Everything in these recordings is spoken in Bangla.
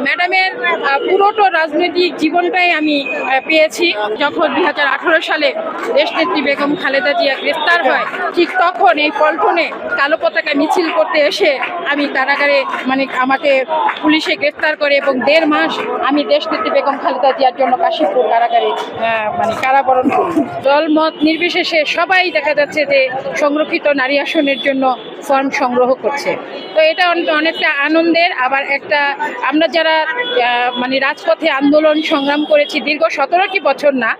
ম্যাডামের পুরোটা রাজনৈতিক জীবনটাই আমি পেয়েছি। যখন 2018 সালে দেশনেত্রী বেগম খালেদা জিয়া গ্রেফতার হয়, ঠিক তখন এই পল্টনে কালো পতাকা মিছিল করতে এসে আমি কারাগারে আমাকে পুলিশে গ্রেফতার করে এবং 1.5 মাস আমি দেশনেত্রী বেগম খালেদা জিয়ার জন্য কাশীপুর কারাগারে কারাবরণ করি। দলমত নির্বিশেষে সবাই দেখা যাচ্ছে যে সংরক্ষিত নারী আসনের জন্য ফর্ম সংগ্রহ করছে। তো এটা অনেকটা আনন্দের। আবার একটা আমরা যারা রাজপথে আন্দোলন সংগ্রাম করেছি দীর্ঘ 17টি বছর না,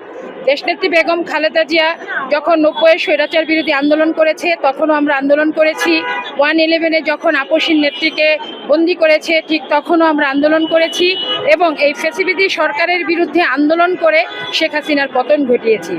দেশনেত্রী বেগম খালেদা জিয়া যখন 90-এর স্বৈরাচার বিরোধী আন্দোলন করেছে তখনও আমরা আন্দোলন করেছি। 111-এ যখন আপসীর নেত্রীকে বন্দি করেছে ঠিক তখনও আমরা আন্দোলন করেছি এবং এই ফ্যাসিবাদী সরকারের বিরুদ্ধে আন্দোলন করে শেখ হাসিনার পতন ঘটিয়েছি।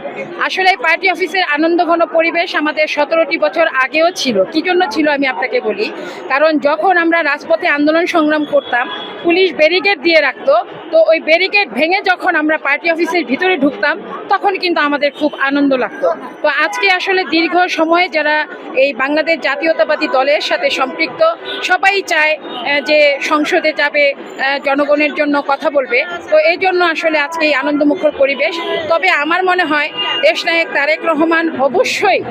আসলে পার্টি অফিসের আনন্দঘন পরিবেশ আমাদের 17টি বছর আগেও ছিল। কী জন্য ছিল আমি আপনাকে বলি। কারণ যখন আমরা রাজপথে আন্দোলন সংগ্রাম করতাম পুলিশ ব্যারিকেড দিয়ে রাখতো, তো ওই ব্যারিকেড ভেঙে যখন আমরা পার্টি অফিসের ভিতরে ঢুকতাম তখন কিন্তু আমাদের খুব আনন্দ লাগতো। তো আজকে আসলে দীর্ঘ সময় যারা এই বাংলাদেশ জাতীয়তাবাদী দলের সাথে সম্পৃক্ত সবাই চায় যে সংসদে যাবে, জনগণের জন্য কথা বলবে। তো এই জন্য আসলে আজকে এই আনন্দমুখর পরিবেশ। তবে আমার মনে হয় দেশনায়ক তারেক রহমান অবশ্যই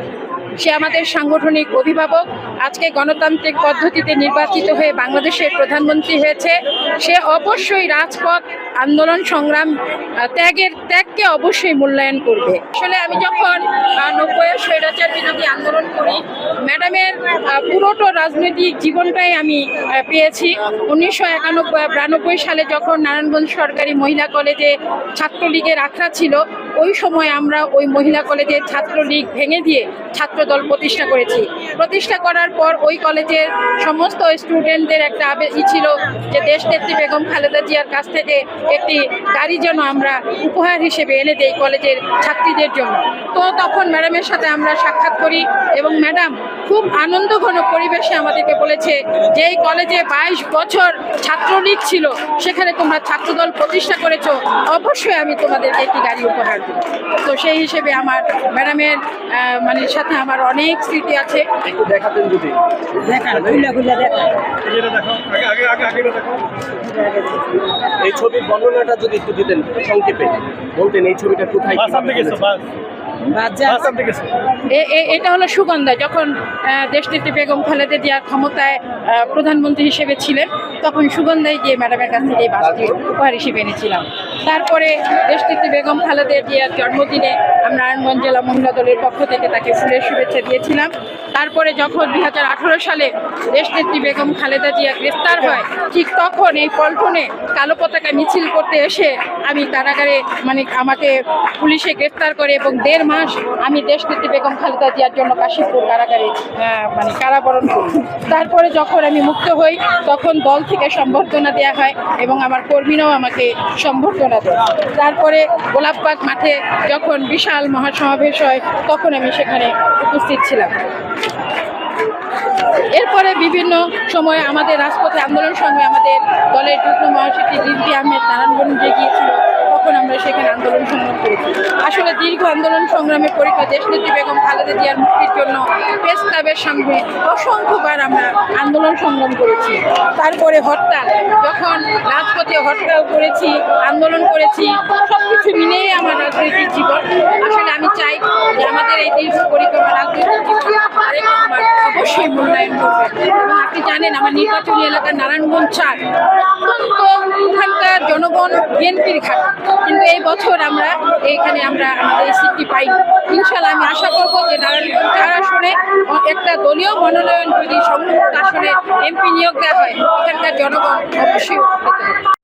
সে আমাদের সাংগঠনিক অভিভাবক। আজকে গণতান্ত্রিক পদ্ধতিতে নির্বাচিত হয়ে বাংলাদেশের প্রধানমন্ত্রী হয়েছে। সে অবশ্যই রাজপথ আন্দোলন সংগ্রাম ত্যাগকে অবশ্যই মূল্যায়ন করবে। আসলে আমি যখন 90-এর স্বৈরাচার বিরোধী আন্দোলন করি ম্যাডামের পুরোটা রাজনৈতিক জীবনটাই আমি পেয়েছি। 1991-92 সালে যখন নারায়ণগঞ্জ সরকারি মহিলা কলেজে ছাত্রলীগের আখড়া ছিল, ওই সময় আমরা ওই মহিলা কলেজের ছাত্রলীগ ভেঙে দিয়ে ছাত্রদল প্রতিষ্ঠা করেছি। প্রতিষ্ঠা করার পর ওই কলেজের সমস্ত স্টুডেন্টদের একটা ছিল যে দেশনেত্রী বেগম খালেদা জিয়ার কাছ থেকে একটি গাড়ি যেন আমরা উপহার হিসেবে এনে দেই কলেজের ছাত্রীদের জন্য। তো তখন ম্যাডামের সাথে আমরা সাক্ষাৎ করি এবং ম্যাডাম খুব আনন্দঘন পরিবেশে আমাদেরকে বলেছে যে এই কলেজে 22 বছর ছাত্রলীগ ছিল, সেখানে তোমরা ছাত্রদল প্রতিষ্ঠা করেছো, অবশ্যই আমি তোমাদেরকে একটি গাড়ি উপহার দিই। তো সেই হিসেবে আমার ম্যাডামের সাথে আমার অনেক স্মৃতি আছে। একটু দেখাতেন যদি এই ছবির বর্ণনাটা যদি একটু দিতেন সংক্ষেপে, বলতেন এই ছবিটা কোথায় এটা হলো সুগন্ধা। যখন দেশনেত্রী বেগম খালেদা জিয়া ক্ষমতায় প্রধানমন্ত্রী হিসেবে ছিলেন তখন সুগন্ধায় গিয়ে ম্যাডামের কাছ থেকে এই বাসটি উপহার হিসেবে এনেছিলাম। তারপরে দেশনেত্রী বেগম খালেদা জিয়ার জন্মদিনে আমরা নারায়ণগঞ্জ জেলা মহিলা দলের পক্ষ থেকে তাকে ফুলের শুভেচ্ছা দিয়েছিলাম। তারপরে যখন 2018 সালে দেশনেত্রী বেগম খালেদা জিয়া গ্রেফতার হয় ঠিক তখন এই পল্টনে কালো পতাকা মিছিল করতে এসে আমি কারাগারে আমাকে পুলিশে গ্রেফতার করে এবং 1.5 মাস আমি দেশনেত্রী বেগম খালেদা জিয়ার জন্য কাশীপুর কারাগারে কারাবরণ করি। তারপরে যখন আমি মুক্ত হই তখন দল থেকে সম্বর্ধনা দেওয়া হয় এবং আমার কর্মীরাও আমাকে সম্বর্ধনা দেয়। তারপরে গোলাপবাগ মাঠে যখন বিশাল মহাসমাবেশ হয় তখন আমি সেখানে উপস্থিত ছিলাম। এরপরে বিভিন্ন সময় আমাদের রাজপথে আন্দোলন সময় আমাদের দলের যুগ্ম মহাসচিব রিজভী আহমেদ নারায়ণগঞ্জে গিয়েছিল, তখন আমরা সেখানে আন্দোলন সংগ্রাম করেছি। আসলে দীর্ঘ আন্দোলন সংগ্রামের পরিচয় দেশনেত্রী বেগম খালেদা জিয়ার মুক্তির জন্য প্রেস ক্লাবের সামনে অসংখ্যবার আমরা আন্দোলন সংগ্রাম করেছি। তারপরে হরতাল, যখন রাজপথে হরতাল করেছি, আন্দোলন করেছি, সব কিছু মিলিয়ে আমার রাজনৈতিক জীবন। আসলে আমি চাই যে আমাদের এই দীর্ঘ পরিক্রমা রাজনৈতিক জীবন তারেক রহমান অবশ্যই মূল্যায়ন করবেন। এবং আপনি জানেন আমার নির্বাচনী এলাকা নারায়ণগঞ্জ 4 অত্যন্ত ওখানকার জনগণ বিএনপির ঘাট, কিন্তু এই বছর আমরা এখানে আমাদের এই সিটটি পাইনি। ইনশাল্লাহ আমি আশা করবো যে নারায়ণগঞ্জ 4 আসনে একটা দলীয় মনোনয়ন যদি সংরক্ষিত আসনে এমপি নিয়োগ দেওয়া হয় এখানকার জনগণ অবশ্যই উপকৃত হবে।